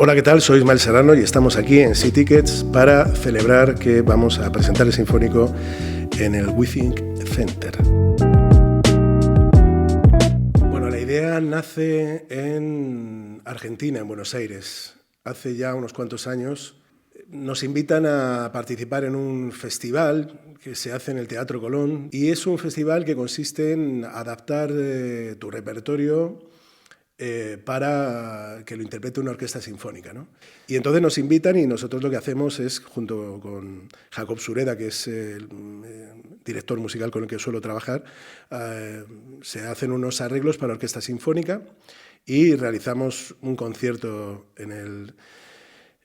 Hola, ¿qué tal? Soy Ismael Serrano y estamos aquí en Sea Tickets para celebrar que vamos a presentar el Sinfónico en el WeThink Center. Bueno, la idea nace en Argentina, en Buenos Aires. Hace ya unos cuantos años nos invitan a participar en un festival que se hace en el Teatro Colón, y es un festival que consiste en adaptar tu repertorio para que lo interprete una orquesta sinfónica, ¿no? Y entonces nos invitan y nosotros lo que hacemos es, junto con Jacob Sureda, que es el director musical con el que suelo trabajar, se hacen unos arreglos para orquesta sinfónica y realizamos un concierto en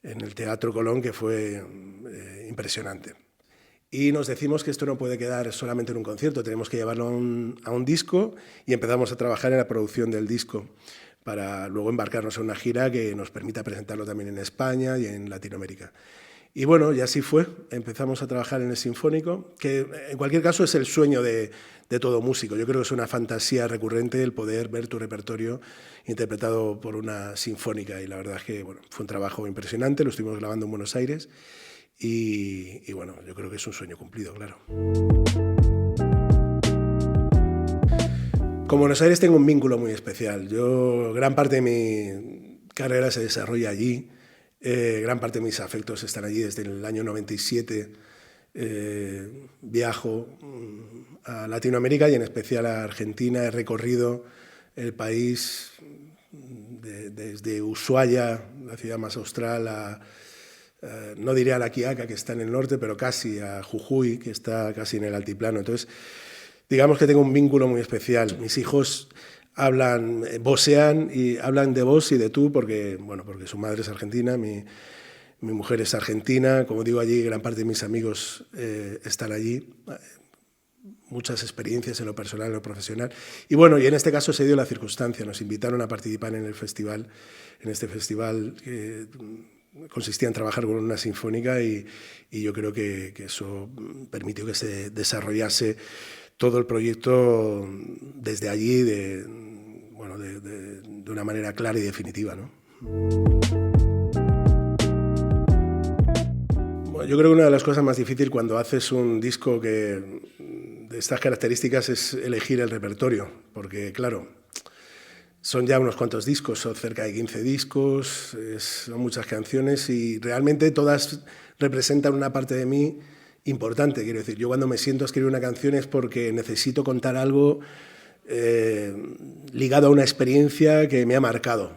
el Teatro Colón que fue impresionante. Y nos decimos que esto no puede quedar solamente en un concierto, tenemos que llevarlo a un disco, y empezamos a trabajar en la producción del disco para luego embarcarnos en una gira que nos permita presentarlo también en España y en Latinoamérica. Y bueno, y así fue, empezamos a trabajar en el Sinfónico, que en cualquier caso es el sueño de todo músico. Yo creo que es una fantasía recurrente el poder ver tu repertorio interpretado por una sinfónica, y la verdad es que bueno, fue un trabajo impresionante, lo estuvimos grabando en Buenos Aires. Y bueno, yo creo que es un sueño cumplido, claro. Con Buenos Aires tengo un vínculo muy especial. Gran parte de mi carrera se desarrolla allí, gran parte de mis afectos están allí desde el año 97. Viajo a Latinoamérica y en especial a Argentina. He recorrido el país desde Ushuaia, la ciudad más austral, no diría a La Quiaca, que está en el norte, pero casi a Jujuy, que está casi en el altiplano. Entonces, digamos que tengo un vínculo muy especial. Mis hijos vocean y hablan de vos y de tú porque su madre es argentina, mi mujer es argentina. Como digo, allí gran parte de mis amigos están allí. Muchas experiencias en lo personal, en lo profesional. Y bueno, y en este caso se dio la circunstancia. Nos invitaron a participar en este festival que consistía en trabajar con una sinfónica, y yo creo que eso permitió que se desarrollase todo el proyecto desde allí de una manera clara y definitiva, ¿no? Bueno, yo creo que una de las cosas más difíciles cuando haces un disco de estas características es elegir el repertorio, porque claro, son ya unos cuantos discos, son cerca de 15 discos, son muchas canciones y realmente todas representan una parte de mí importante. Quiero decir, yo cuando me siento a escribir una canción es porque necesito contar algo ligado a una experiencia que me ha marcado,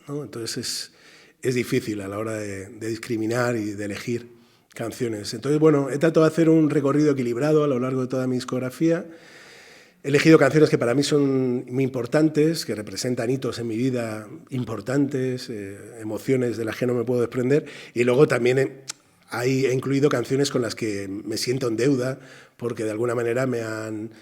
¿no? Entonces es difícil a la hora de discriminar y de elegir canciones. Entonces, bueno, he tratado de hacer un recorrido equilibrado a lo largo de toda mi discografía. He elegido canciones que para mí son muy importantes, que representan hitos en mi vida importantes, emociones de las que no me puedo desprender, y luego también he incluido canciones con las que me siento en deuda porque de alguna manera me han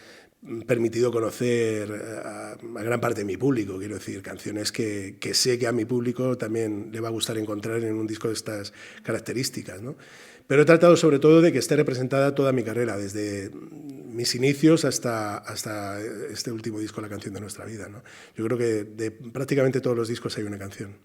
permitido conocer a gran parte de mi público. Quiero decir, canciones que sé que a mi público también le va a gustar encontrar en un disco de estas características, ¿no? Pero he tratado sobre todo de que esté representada toda mi carrera, desde mis inicios hasta este último disco, La canción de nuestra vida, ¿no? Yo creo que de prácticamente todos los discos hay una canción.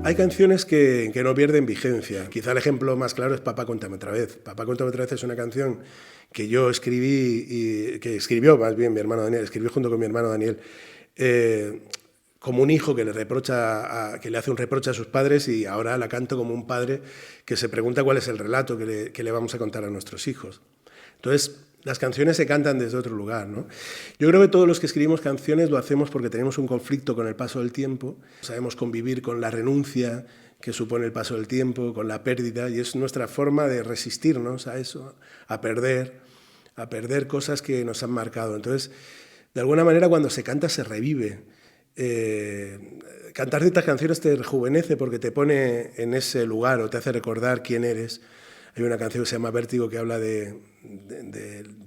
Hay canciones que no pierden vigencia. Quizá el ejemplo más claro es Papá, cuéntame otra vez. Papá, cuéntame otra vez es una canción que yo escribí, y que escribió más bien mi hermano Daniel, escribí junto con mi hermano Daniel, como un hijo que le hace un reproche a sus padres, y ahora la canto como un padre que se pregunta cuál es el relato que le vamos a contar a nuestros hijos. Entonces, las canciones se cantan desde otro lugar, ¿no? Yo creo que todos los que escribimos canciones lo hacemos porque tenemos un conflicto con el paso del tiempo, sabemos convivir con la renuncia que supone el paso del tiempo, con la pérdida, y es nuestra forma de resistirnos a eso, a perder cosas que nos han marcado. Entonces, de alguna manera, cuando se canta, se revive. Cantar ciertas canciones te rejuvenece porque te pone en ese lugar o te hace recordar quién eres. Hay una canción que se llama Vértigo que habla de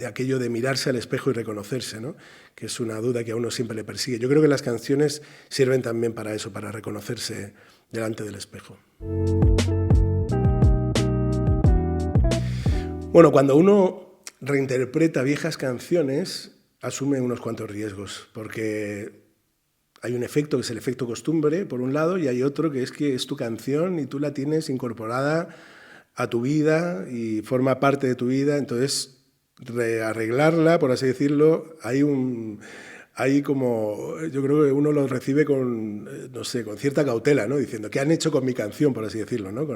aquello de mirarse al espejo y reconocerse, ¿no? Que es una duda que a uno siempre le persigue. Yo creo que las canciones sirven también para eso, para reconocerse delante del espejo. Bueno, cuando uno reinterpreta viejas canciones, asume unos cuantos riesgos, porque hay un efecto que es el efecto costumbre, por un lado, y hay otro que es tu canción y tú la tienes incorporada a tu vida y forma parte de tu vida. Entonces, rearreglarla, por así decirlo, hay como, yo creo que uno lo recibe con, no sé, con cierta cautela, ¿no? Diciendo, ¿qué han hecho con mi canción, por así decirlo, ¿no?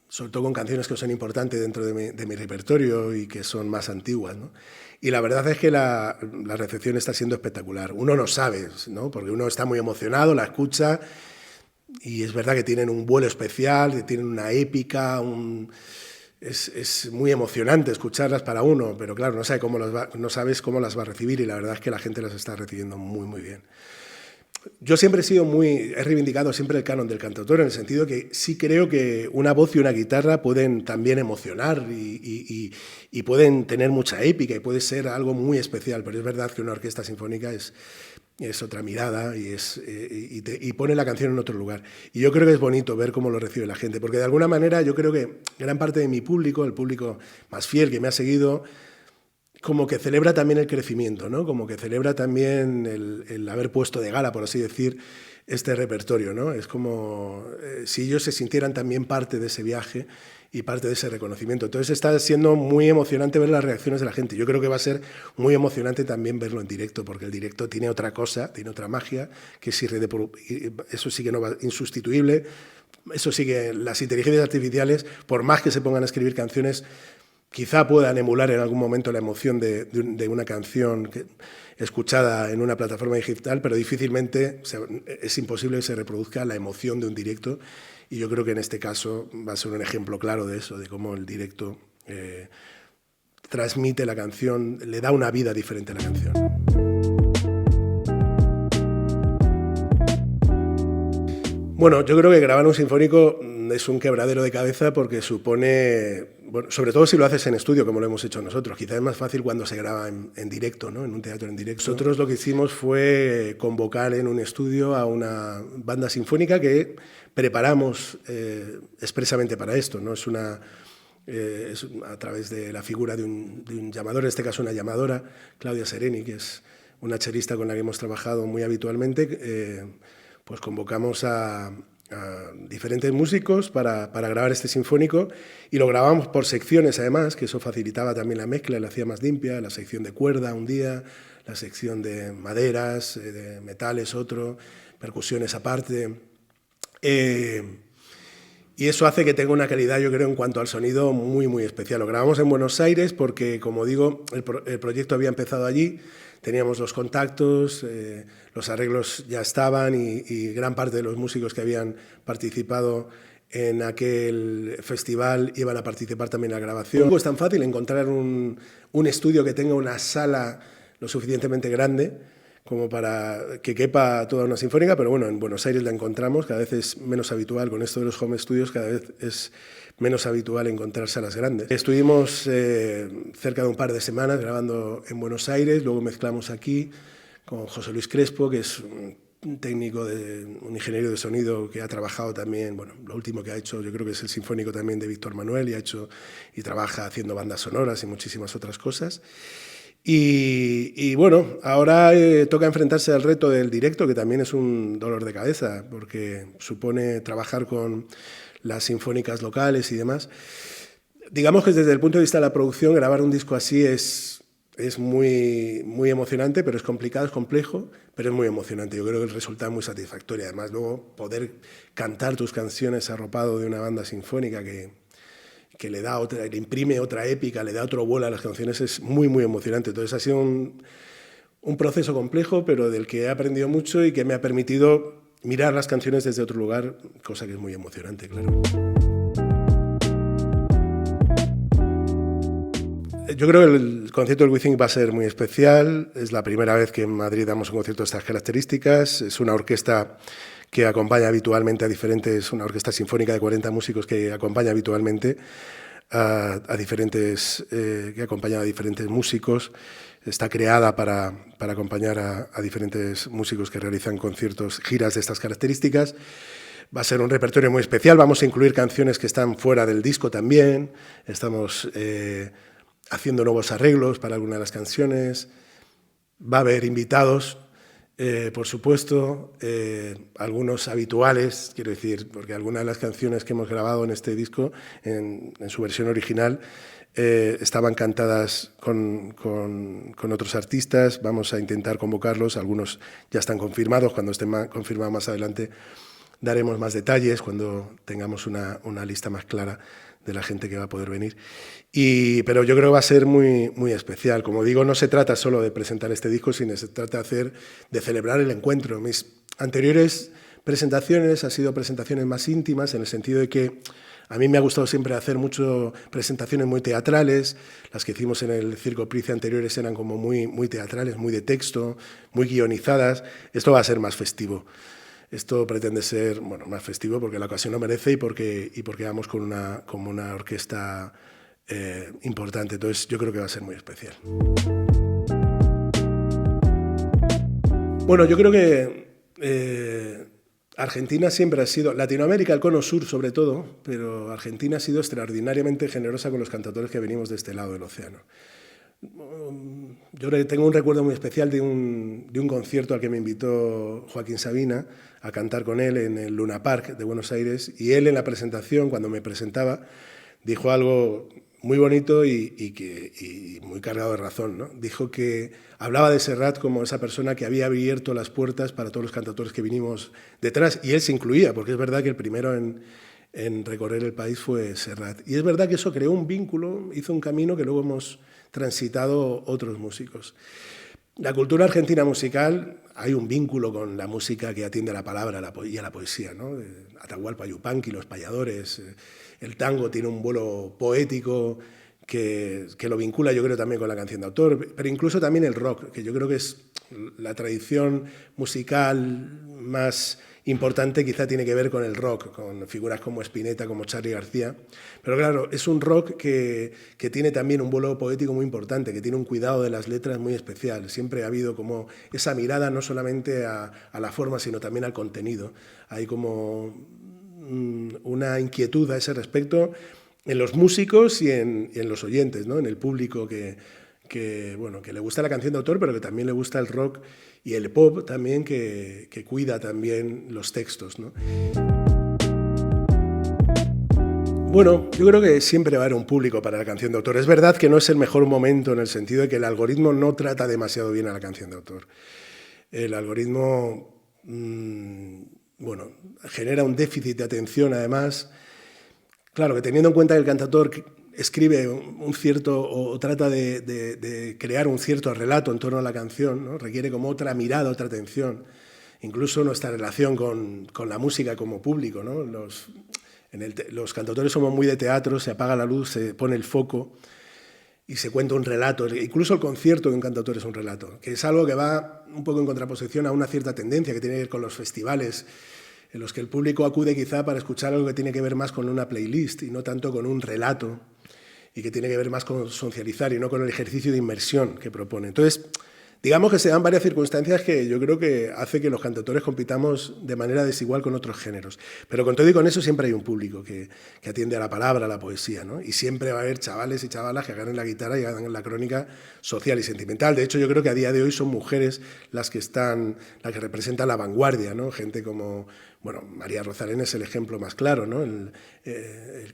Sobre todo con canciones que son importantes dentro de mi repertorio y que son más antiguas, ¿no? Y la verdad es que la recepción está siendo espectacular. Uno no sabe, ¿no? Porque uno está muy emocionado, la escucha, y es verdad que tienen un vuelo especial, que tienen una épica, es muy emocionante escucharlas para uno, pero claro, no sabes cómo las va a recibir, y la verdad es que la gente las está recibiendo muy, muy bien. Yo siempre he reivindicado siempre el canon del cantautor, en el sentido que sí creo que una voz y una guitarra pueden también emocionar y pueden tener mucha épica y puede ser algo muy especial, pero es verdad que una orquesta sinfónica es otra mirada y pone la canción en otro lugar. Y yo creo que es bonito ver cómo lo recibe la gente, porque de alguna manera yo creo que gran parte de mi público, el público más fiel que me ha seguido, como que celebra también el crecimiento, ¿no? Como que celebra también el haber puesto de gala, por así decir, este repertorio, ¿no? Es como si ellos se sintieran también parte de ese viaje y parte de ese reconocimiento. Entonces está siendo muy emocionante ver las reacciones de la gente. Yo creo que va a ser muy emocionante también verlo en directo, porque el directo tiene otra cosa, tiene otra magia, que es eso sí que no va insustituible. Eso sí que las inteligencias artificiales, por más que se pongan a escribir canciones, quizá puedan emular en algún momento la emoción de una canción escuchada en una plataforma digital, pero difícilmente es imposible que se reproduzca la emoción de un directo, y yo creo que en este caso va a ser un ejemplo claro de eso, de cómo el directo transmite la canción, le da una vida diferente a la canción. Bueno, yo creo que grabar un sinfónico es un quebradero de cabeza porque supone, bueno, sobre todo si lo haces en estudio, como lo hemos hecho nosotros. Quizás es más fácil cuando se graba en directo, ¿no? En un teatro en directo. Nosotros lo que hicimos fue convocar en un estudio a una banda sinfónica que preparamos expresamente para esto, ¿no? Es a través de la figura de un llamador, en este caso una llamadora, Claudia Sereni, que es una chelista con la que hemos trabajado muy habitualmente. Pues convocamos a diferentes músicos para grabar este sinfónico, y lo grabamos por secciones además, que eso facilitaba también la mezcla, la hacía más limpia, la sección de cuerda un día, la sección de maderas, de metales otro, percusiones aparte. Y eso hace que tenga una calidad, yo creo, en cuanto al sonido muy, muy especial. Lo grabamos en Buenos Aires porque, como digo, el proyecto había empezado allí, teníamos los contactos, los arreglos ya estaban y gran parte de los músicos que habían participado en aquel festival iban a participar también en la grabación. No es tan fácil encontrar un estudio que tenga una sala lo suficientemente grande como para que quepa toda una sinfónica, pero bueno, en Buenos Aires la encontramos, cada vez es menos habitual, con esto de los home studios cada vez es menos habitual encontrar salas grandes. Estuvimos cerca de un par de semanas grabando en Buenos Aires, luego mezclamos aquí con José Luis Crespo, que es un técnico, un ingeniero de sonido que ha trabajado también, bueno, lo último que ha hecho yo creo que es el sinfónico también de Víctor Manuel, y trabaja haciendo bandas sonoras y muchísimas otras cosas. Y bueno, ahora toca enfrentarse al reto del directo, que también es un dolor de cabeza, porque supone trabajar con las sinfónicas locales y demás. Digamos que desde el punto de vista de la producción, grabar un disco así es muy, muy emocionante, pero es complicado, es complejo, pero es muy emocionante. Yo creo que el resultado es muy satisfactorio. Además, luego poder cantar tus canciones arropado de una banda sinfónica que le imprime otra épica, le da otro vuelo a las canciones, es muy, muy emocionante. Entonces ha sido un proceso complejo, pero del que he aprendido mucho y que me ha permitido mirar las canciones desde otro lugar, cosa que es muy emocionante, claro. Yo creo que el concierto del WeThink va a ser muy especial. Es la primera vez que en Madrid damos un concierto de estas características. Es una orquesta que acompaña habitualmente una orquesta sinfónica de 40 músicos que acompaña habitualmente que acompaña a diferentes músicos. Está creada para acompañar a diferentes músicos que realizan giras de estas características. Va a ser un repertorio muy especial. Vamos a incluir canciones que están fuera del disco también. Estamos haciendo nuevos arreglos para algunas de las canciones. Va a haber invitados por supuesto, algunos habituales, quiero decir, porque algunas de las canciones que hemos grabado en este disco, en su versión original, estaban cantadas con otros artistas. Vamos a intentar convocarlos, algunos ya están confirmados, cuando estén confirmados más adelante daremos más detalles, cuando tengamos una lista más clara de la gente que va a poder venir. Pero yo creo que va a ser muy, muy especial. Como digo, no se trata solo de presentar este disco, sino se trata de celebrar el encuentro. Mis anteriores presentaciones han sido presentaciones más íntimas, en el sentido de que a mí me ha gustado siempre hacer mucho presentaciones muy teatrales. Las que hicimos en el Circo Price anteriores eran como muy, muy teatrales, muy de texto, muy guionizadas. Esto va a ser más festivo. Esto pretende ser más festivo porque la ocasión lo merece y porque vamos con una orquesta importante. Entonces yo creo que va a ser muy especial. Bueno, yo creo que Argentina siempre ha sido, Latinoamérica, el cono sur sobre todo, pero Argentina ha sido extraordinariamente generosa con los cantautores que venimos de este lado del océano. Yo tengo un recuerdo muy especial de un concierto al que me invitó Joaquín Sabina a cantar con él en el Luna Park de Buenos Aires, y él en la presentación, cuando me presentaba, dijo algo muy bonito y muy cargado de razón, ¿no? Dijo que hablaba de Serrat como esa persona que había abierto las puertas para todos los cantautores que vinimos detrás, y él se incluía, porque es verdad que el primero en recorrer el país fue Serrat. Y es verdad que eso creó un vínculo, hizo un camino que luego hemos transitado otros músicos. La cultura argentina musical, hay un vínculo con la música que atiende a la palabra y a la poesía, ¿no? Atahualpa Yupanqui, Los Payadores, el tango tiene un vuelo poético que lo vincula, yo creo, también con la canción de autor, pero incluso también el rock, que yo creo que es la tradición musical más importante, quizá tiene que ver con el rock, con figuras como Spinetta, como Charly García. Pero claro, es un rock que tiene también un vuelo poético muy importante, que tiene un cuidado de las letras muy especial. Siempre ha habido como esa mirada no solamente a la forma, sino también al contenido. Hay como una inquietud a ese respecto en los músicos y en los oyentes, ¿no? En el público que le gusta la canción de autor, pero que también le gusta el rock y el pop también, que cuida también los textos, ¿no? Bueno, yo creo que siempre va a haber un público para la canción de autor. Es verdad que no es el mejor momento en el sentido de que el algoritmo no trata demasiado bien a la canción de autor. El algoritmo genera un déficit de atención, además. Claro, que teniendo en cuenta que el cantautor escribe un cierto, o trata de crear un cierto relato en torno a la canción, ¿no? Requiere como otra mirada, otra atención. Incluso nuestra relación con la música como público, ¿no? Los cantautores somos muy de teatro, se apaga la luz, se pone el foco y se cuenta un relato. Incluso el concierto de un cantautor es un relato, que es algo que va un poco en contraposición a una cierta tendencia que tiene que ver con los festivales, en los que el público acude quizá para escuchar algo que tiene que ver más con una playlist y no tanto con un relato, y que tiene que ver más con socializar y no con el ejercicio de inmersión que propone. Entonces, digamos que se dan varias circunstancias que yo creo que hace que los cantautores compitamos de manera desigual con otros géneros. Pero con todo y con eso siempre hay un público que atiende a la palabra, a la poesía, ¿no? Y siempre va a haber chavales y chavalas que agarren la guitarra y hagan la crónica social y sentimental. De hecho, yo creo que a día de hoy son mujeres las que representan la vanguardia, ¿no? Gente como, María Rosalén es el ejemplo más claro, ¿no? El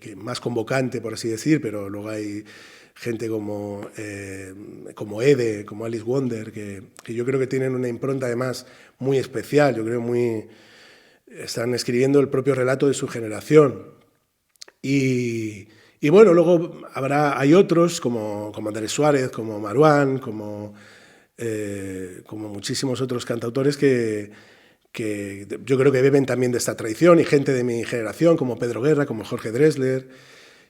que más convocante, por así decir, pero luego hay gente como Ede, como Alice Wonder, que yo creo que tienen una impronta además muy especial, yo creo están escribiendo el propio relato de su generación. Y luego hay otros como Andrés Suárez, como Maruán, como muchísimos otros cantautores que yo creo que beben también de esta tradición, y gente de mi generación como Pedro Guerra, como Jorge Drexler,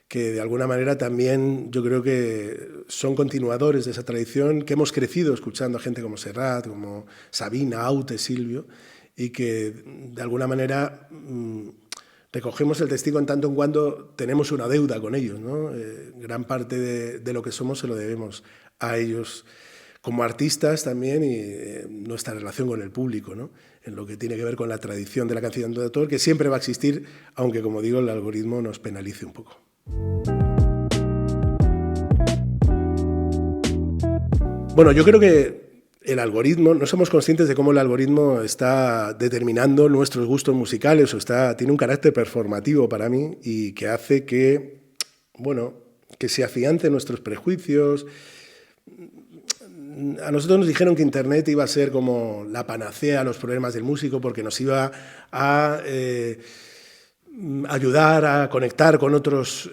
que de alguna manera también yo creo que son continuadores de esa tradición, que hemos crecido escuchando a gente como Serrat, como Sabina, Aute, Silvio, y que de alguna manera recogemos el testigo en tanto en cuando tenemos una deuda con ellos, ¿no? Gran parte de lo que somos se lo debemos a ellos como artistas también, y nuestra relación con el público, ¿no? En lo que tiene que ver con la tradición de la canción de autor, que siempre va a existir, aunque, como digo, el algoritmo nos penalice un poco. Bueno, yo creo que el algoritmo, no somos conscientes de cómo el algoritmo está determinando nuestros gustos musicales o tiene un carácter performativo para mí y que hace que, bueno, que se afiancen nuestros prejuicios. A nosotros nos dijeron que Internet iba a ser como la panacea a los problemas del músico porque nos iba a ayudar a conectar con otros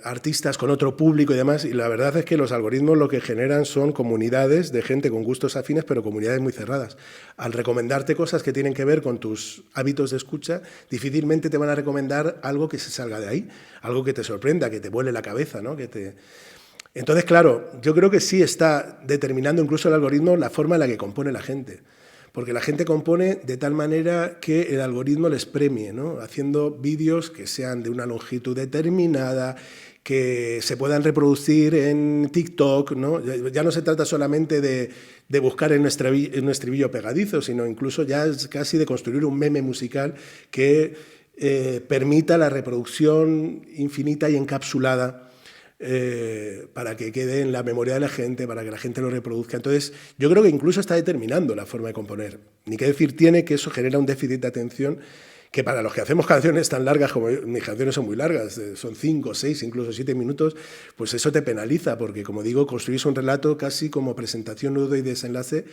artistas, con otro público y demás, y la verdad es que los algoritmos lo que generan son comunidades de gente con gustos afines, pero comunidades muy cerradas. Al recomendarte cosas que tienen que ver con tus hábitos de escucha, difícilmente te van a recomendar algo que se salga de ahí, algo que te sorprenda, que te vuele la cabeza, ¿no? Entonces, claro, yo creo que sí está determinando incluso el algoritmo la forma en la que compone la gente. Porque la gente compone de tal manera que el algoritmo les premie, ¿no? Haciendo vídeos que sean de una longitud determinada, que se puedan reproducir en TikTok, ¿no? Ya no se trata solamente de buscar en un estribillo pegadizo, sino incluso ya es casi de construir un meme musical que permita la reproducción infinita y encapsulada para que quede en la memoria de la gente, para que la gente lo reproduzca. Entonces, yo creo que incluso está determinando la forma de componer. Ni que decir tiene que eso genera un déficit de atención que para los que hacemos canciones tan largas, como mis canciones son muy largas, son 5, 6, incluso 7 minutos, pues eso te penaliza, porque como digo, construís un relato casi como presentación, nudo y desenlace,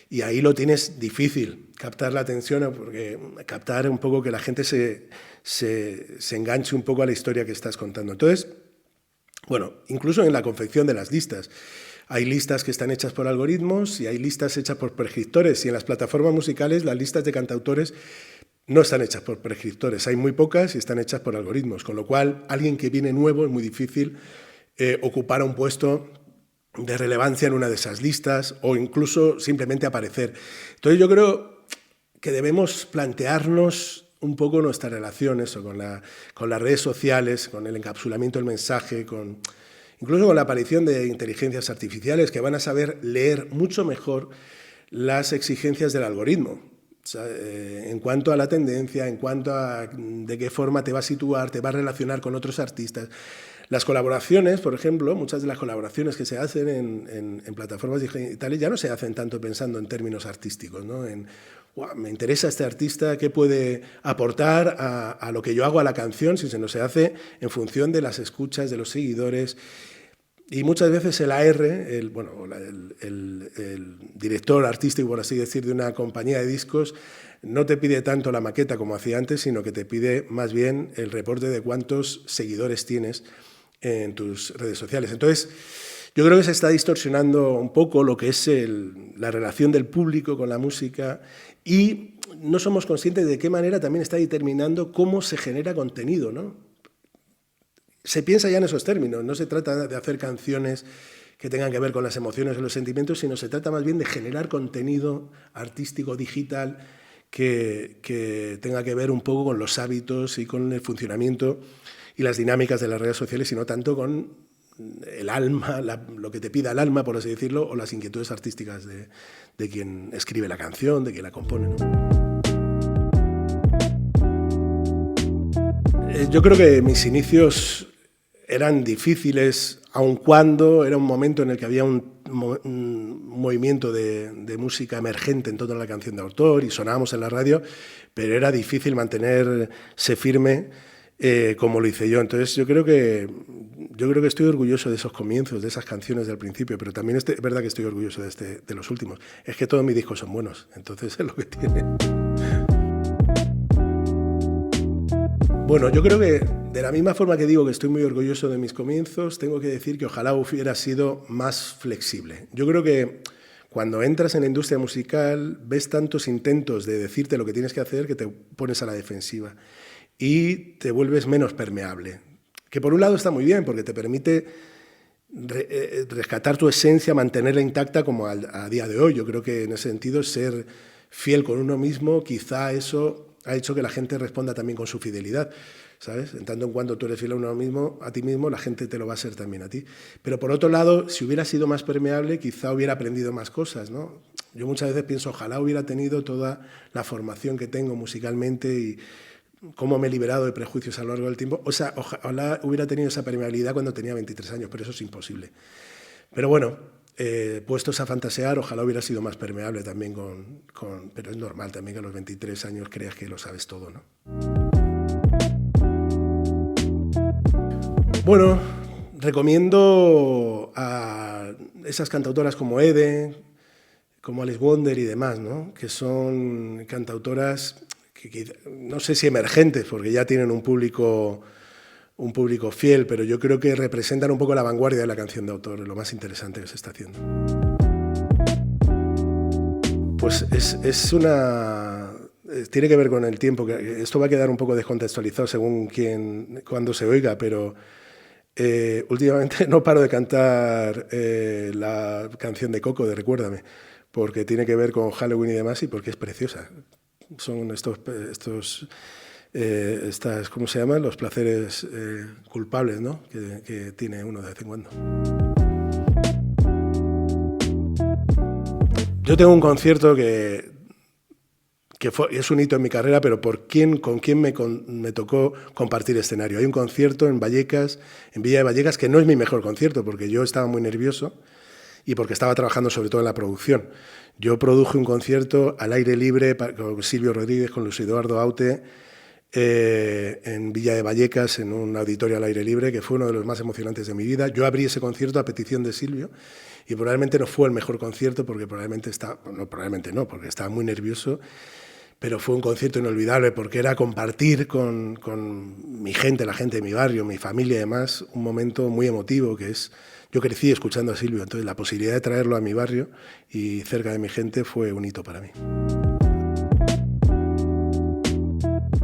y ahí lo tienes difícil, captar la atención, porque captar un poco que la gente se enganche un poco a la historia que estás contando. Entonces, bueno, incluso en la confección de las listas. Hay listas que están hechas por algoritmos y hay listas hechas por prescriptores. Y en las plataformas musicales las listas de cantautores no están hechas por prescriptores. Hay muy pocas y están hechas por algoritmos. Con lo cual, alguien que viene nuevo es muy difícil ocupar un puesto de relevancia en una de esas listas o incluso simplemente aparecer. Entonces yo creo que debemos plantearnos un poco nuestra relación eso, con las redes sociales, con el encapsulamiento del mensaje, incluso con la aparición de inteligencias artificiales que van a saber leer mucho mejor las exigencias del algoritmo. O sea, en cuanto a la tendencia, en cuanto a de qué forma te va a situar, te va a relacionar con otros artistas. Las colaboraciones, por ejemplo, muchas de las colaboraciones que se hacen en plataformas digitales ya no se hacen tanto pensando en términos artísticos, ¿no? Me interesa este artista, ¿qué puede aportar a lo que yo hago a la canción? Si se hace en función de las escuchas, de los seguidores. Y muchas veces el AR, el director artístico, por así decir, de una compañía de discos, no te pide tanto la maqueta como hacía antes, sino que te pide más bien el reporte de cuántos seguidores tienes en tus redes sociales. Entonces, yo creo que se está distorsionando un poco lo que es la relación del público con la música y no somos conscientes de qué manera también está determinando cómo se genera contenido, ¿no? Se piensa ya en esos términos, no se trata de hacer canciones que tengan que ver con las emociones o los sentimientos, sino se trata más bien de generar contenido artístico, digital, que tenga que ver un poco con los hábitos y con el funcionamiento y las dinámicas de las redes sociales, y no tanto con el alma, lo que te pida el alma, por así decirlo, o las inquietudes artísticas de quien escribe la canción, de quien la compone, ¿no? Yo creo que mis inicios eran difíciles, aun cuando era un momento en el que había un movimiento de música emergente en toda la canción de autor y sonábamos en la radio, pero era difícil mantenerse firme como lo hice yo. Entonces yo creo que estoy orgulloso de esos comienzos, de esas canciones del principio, pero también es verdad que estoy orgulloso de los últimos. Es que todos mis discos son buenos, entonces es lo que tiene. Bueno, yo creo que de la misma forma que digo que estoy muy orgulloso de mis comienzos, tengo que decir que ojalá hubiera sido más flexible. Yo creo que cuando entras en la industria musical ves tantos intentos de decirte lo que tienes que hacer que te pones a la defensiva y te vuelves menos permeable. Que por un lado está muy bien porque te permite rescatar tu esencia, mantenerla intacta como a día de hoy. Yo creo que en ese sentido ser fiel con uno mismo, quizá eso ha hecho que la gente responda también con su fidelidad, ¿sabes? En tanto en cuanto tú eres fiel a uno mismo, a ti mismo, la gente te lo va a ser también a ti. Pero por otro lado, si hubiera sido más permeable, quizá hubiera aprendido más cosas, ¿no? Yo muchas veces pienso, ojalá hubiera tenido toda la formación que tengo musicalmente y cómo me he liberado de prejuicios a lo largo del tiempo. O sea, ojalá hubiera tenido esa permeabilidad cuando tenía 23 años, pero eso es imposible. Pero bueno, puestos a fantasear, ojalá hubiera sido más permeable también pero es normal también que a los 23 años creas que lo sabes todo, ¿no? Bueno, recomiendo a esas cantautoras como Ede, como Alice Wonder y demás, ¿no? Que son cantautoras que no sé si emergentes, porque ya tienen un público fiel, pero yo creo que representan un poco la vanguardia de la canción de autor, lo más interesante que se está haciendo. Pues tiene que ver con el tiempo, que esto va a quedar un poco descontextualizado según cuando se oiga, pero últimamente no paro de cantar la canción de Coco, de Recuérdame, porque tiene que ver con Halloween y demás y porque es preciosa. Son estas, ¿cómo se llaman? Los placeres culpables, ¿no? que tiene uno de vez en cuando. Yo tengo un concierto que es un hito en mi carrera, pero con quién me tocó compartir escenario. Hay un concierto en Vallecas, en Villa de Vallecas, que no es mi mejor concierto, porque yo estaba muy nervioso y porque estaba trabajando sobre todo en la producción. Yo produje un concierto al aire libre con Silvio Rodríguez, con Luis Eduardo Aute, en Villa de Vallecas, en un auditorio al aire libre, que fue uno de los más emocionantes de mi vida. Yo abrí ese concierto a petición de Silvio y probablemente no fue el mejor concierto porque porque estaba muy nervioso, pero fue un concierto inolvidable porque era compartir con mi gente, la gente de mi barrio, mi familia y demás, un momento muy emotivo que es... Yo crecí escuchando a Silvio, entonces la posibilidad de traerlo a mi barrio y cerca de mi gente fue un hito para mí.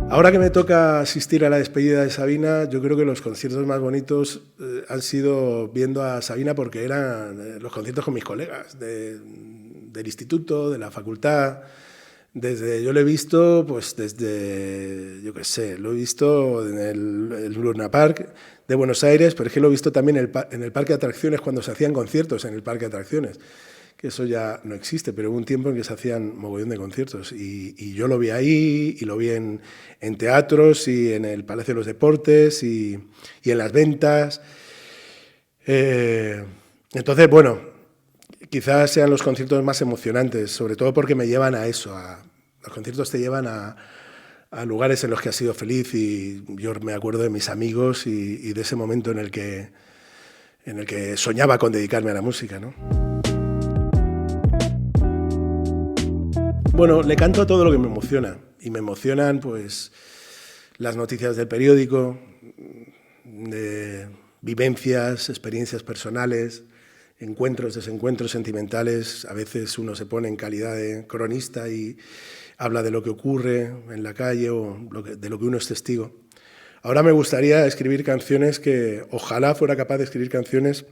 Ahora que me toca asistir a la despedida de Sabina, yo creo que los conciertos más bonitos han sido viendo a Sabina porque eran los conciertos con mis colegas del instituto, de la facultad. Yo lo he visto, pues desde, yo qué sé, lo he visto en el Luna Park de Buenos Aires, pero es que lo he visto también en el parque de atracciones cuando se hacían conciertos en el parque de atracciones, que eso ya no existe, pero hubo un tiempo en que se hacían mogollón de conciertos y yo lo vi ahí y lo vi en teatros y en el Palacio de los Deportes y en las ventas. Entonces, bueno, quizás sean los conciertos más emocionantes, sobre todo porque me llevan a eso. Los conciertos te llevan a lugares en los que has sido feliz y yo me acuerdo de mis amigos y de ese momento en el que soñaba con dedicarme a la música, ¿no? Bueno, le canto a todo lo que me emociona y me emocionan pues las noticias del periódico, de vivencias, experiencias personales, encuentros, desencuentros sentimentales. A veces uno se pone en calidad de cronista y habla de lo que ocurre en la calle o de lo que uno es testigo. Ahora me gustaría escribir canciones ojalá fuera capaz de escribir canciones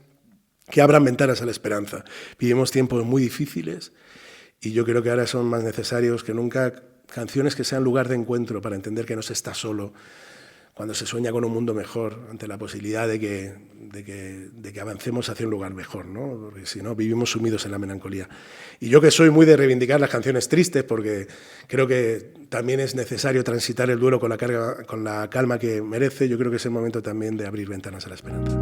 que abran ventanas a la esperanza. Vivimos tiempos muy difíciles y yo creo que ahora son más necesarios que nunca canciones que sean lugar de encuentro para entender que no se está solo, cuando se sueña con un mundo mejor, ante la posibilidad de que avancemos hacia un lugar mejor, ¿no? Porque si no, vivimos sumidos en la melancolía. Y yo que soy muy de reivindicar las canciones tristes, porque creo que también es necesario transitar el duelo con la calma que merece, yo creo que es el momento también de abrir ventanas a la esperanza.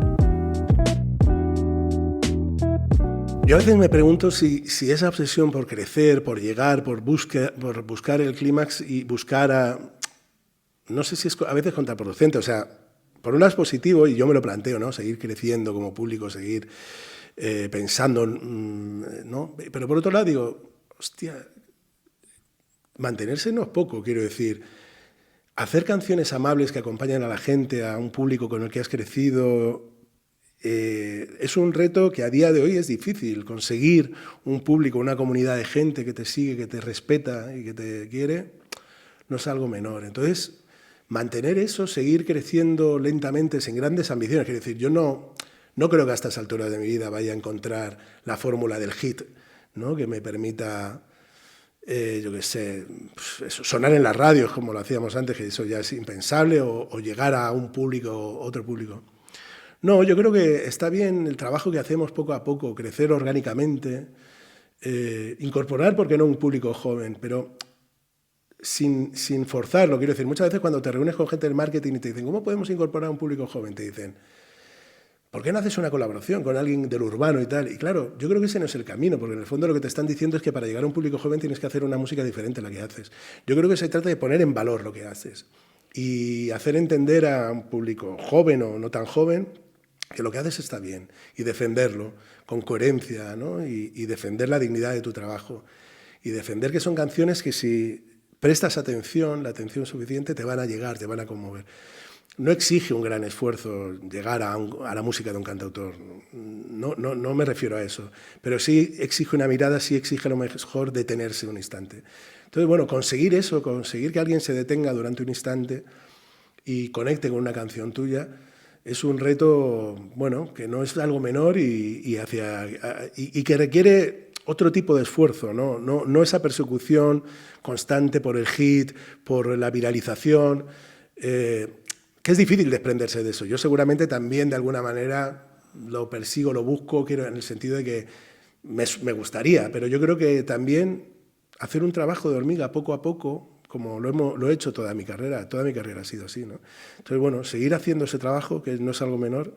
Yo a veces me pregunto si esa obsesión por crecer, por llegar, por buscar el clímax y no sé si es a veces contraproducente, o sea, por un lado es positivo y yo me lo planteo, ¿no? Seguir creciendo como público, seguir pensando, ¿no? Pero por otro lado digo, hostia, mantenerse no es poco, quiero decir, hacer canciones amables que acompañan a la gente, a un público con el que has crecido, es un reto que a día de hoy es difícil. Conseguir un público, una comunidad de gente que te sigue, que te respeta y que te quiere, no es algo menor. Entonces, mantener eso, seguir creciendo lentamente, sin grandes ambiciones. Quiero decir, yo no creo que a estas alturas de mi vida vaya a encontrar la fórmula del hit, ¿no? Que me permita, yo qué sé, pues eso, sonar en las radios como lo hacíamos antes, que eso ya es impensable, o llegar a un público, otro público. No, yo creo que está bien el trabajo que hacemos poco a poco, crecer orgánicamente, incorporar, ¿por qué no?, un público joven, pero sin forzarlo. Quiero decir, muchas veces cuando te reúnes con gente del marketing y te dicen, ¿cómo podemos incorporar a un público joven? Te dicen, ¿por qué no haces una colaboración con alguien del urbano y tal? Y claro, yo creo que ese no es el camino, porque en el fondo lo que te están diciendo es que para llegar a un público joven tienes que hacer una música diferente a la que haces. Yo creo que se trata de poner en valor lo que haces y hacer entender a un público joven o no tan joven que lo que haces está bien y defenderlo con coherencia, ¿no? Y defender la dignidad de tu trabajo y defender que son canciones que si prestas atención, la atención suficiente, te van a llegar, te van a conmover. No exige un gran esfuerzo llegar a la música de un cantautor, no me refiero a eso, pero sí exige una mirada, sí exige a lo mejor detenerse un instante. Entonces, bueno, conseguir eso, conseguir que alguien se detenga durante un instante y conecte con una canción tuya, es un reto, bueno, que no es algo menor y que requiere otro tipo de esfuerzo, no esa persecución constante por el hit, por la viralización, que es difícil desprenderse de eso. Yo seguramente también de alguna manera lo persigo, lo busco, quiero, en el sentido de que me gustaría, pero yo creo que también hacer un trabajo de hormiga poco a poco, como lo he hecho toda mi carrera ha sido así, ¿no? Entonces, bueno, seguir haciendo ese trabajo, que no es algo menor,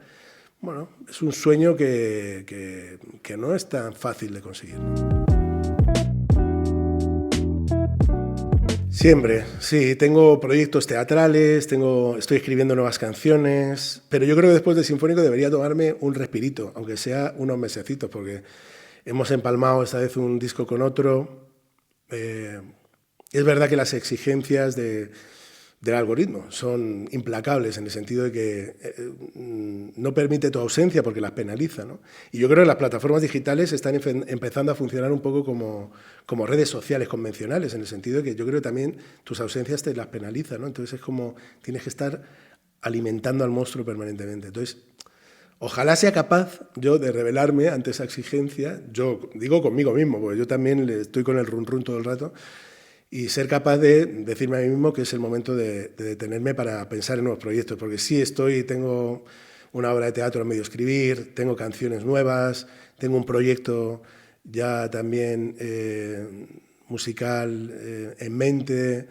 bueno, es un sueño que no es tan fácil de conseguir, ¿no? Siempre, sí, tengo proyectos teatrales, estoy escribiendo nuevas canciones, pero yo creo que después de Sinfónico debería tomarme un respirito, aunque sea unos mesecitos, porque hemos empalmado esta vez un disco con otro. Es verdad que las exigencias del algoritmo son implacables en el sentido de que no permite tu ausencia porque las penaliza, ¿no? Y yo creo que las plataformas digitales están empezando a funcionar un poco como redes sociales convencionales, en el sentido de que yo creo que también tus ausencias te las penalizan, ¿no? Entonces es como tienes que estar alimentando al monstruo permanentemente. Entonces, ojalá sea capaz yo de rebelarme ante esa exigencia, yo digo conmigo mismo, porque yo también estoy con el run run todo el rato, y ser capaz de decirme a mí mismo que es el momento de detenerme para pensar en nuevos proyectos, porque sí tengo una obra de teatro a medio escribir, tengo canciones nuevas, tengo un proyecto ya también musical en mente.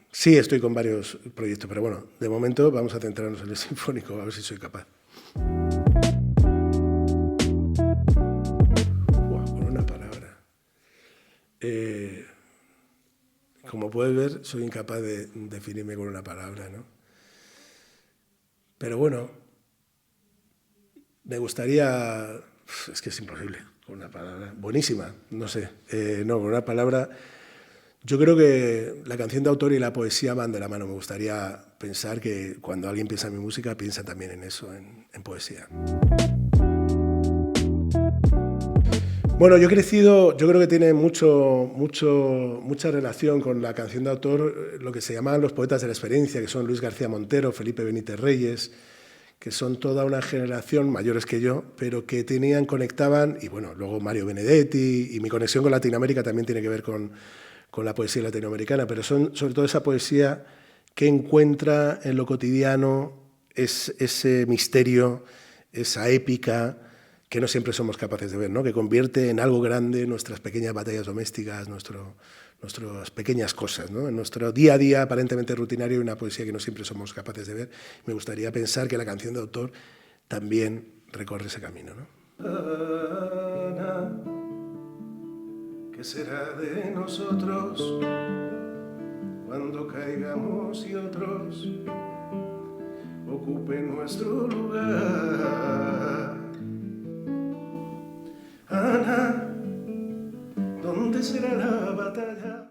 Sí, estoy con varios proyectos, pero bueno, de momento vamos a centrarnos en el sinfónico, a ver si soy capaz. Con una palabra. Como puedes ver, soy incapaz de definirme con una palabra, ¿no? Pero bueno, me gustaría... Es que es imposible, con una palabra. Buenísima, no sé. No, con una palabra... Yo creo que la canción de autor y la poesía van de la mano. Me gustaría pensar que cuando alguien piensa en mi música, piensa también en eso, en poesía. Bueno, yo he crecido, yo creo que tiene mucha relación con la canción de autor, lo que se llamaban los poetas de la experiencia, que son Luis García Montero, Felipe Benítez Reyes, que son toda una generación mayores que yo, pero que conectaban, y bueno, luego Mario Benedetti, y mi conexión con Latinoamérica también tiene que ver con la poesía latinoamericana, pero son sobre todo esa poesía que encuentra en lo cotidiano ese misterio, esa épica, que no siempre somos capaces de ver, ¿no? Que convierte en algo grande nuestras pequeñas batallas domésticas, nuestras pequeñas cosas, ¿no? En nuestro día a día aparentemente rutinario hay una poesía que no siempre somos capaces de ver. Me gustaría pensar que la canción de autor también recorre ese camino, ¿no? ¿Qué será de nosotros cuando caigamos y otros ocupen nuestro lugar? Ana, ¿dónde será la batalla?